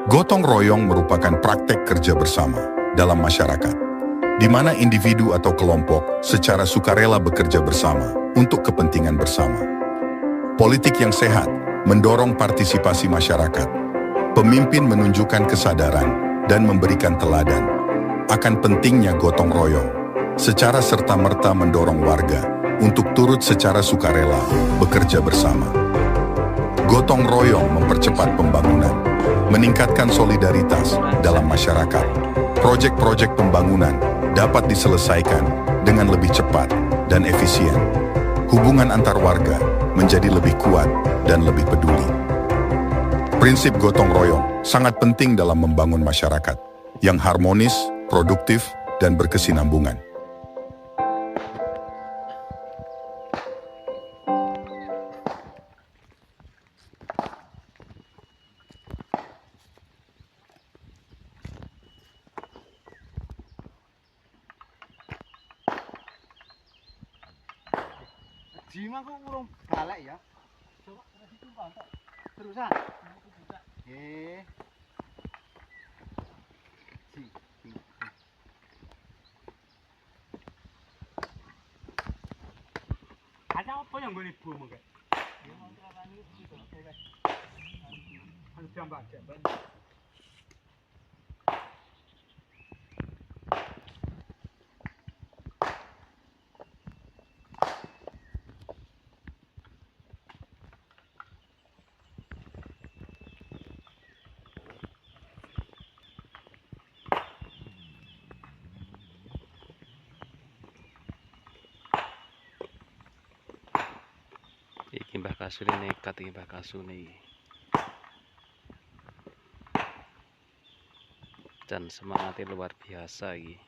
Gotong royong merupakan praktek kerja bersama dalam masyarakat, di mana individu atau kelompok secara sukarela bekerja bersama untuk kepentingan bersama. Politik yang sehat mendorong partisipasi masyarakat. Pemimpin menunjukkan kesadaran dan memberikan teladan akan pentingnya gotong royong, secara serta-merta mendorong warga untuk turut secara sukarela bekerja bersama. Gotong royong mempercepat pembangunan, meningkatkan solidaritas dalam masyarakat. Proyek-proyek pembangunan dapat diselesaikan dengan lebih cepat dan efisien. Hubungan antar warga menjadi lebih kuat dan lebih peduli. Prinsip gotong royong sangat penting dalam membangun masyarakat yang harmonis, produktif, dan berkesinambungan. Jima kok urung galak ya. Coba kena ditumpang tok. Terusan. Nggih. Ada apa yang gue libu mungkin? Anu jambak. Iki Mbah Kasune nekat iki Mbah Kasune iki. Dan semangatnya luar biasa iki.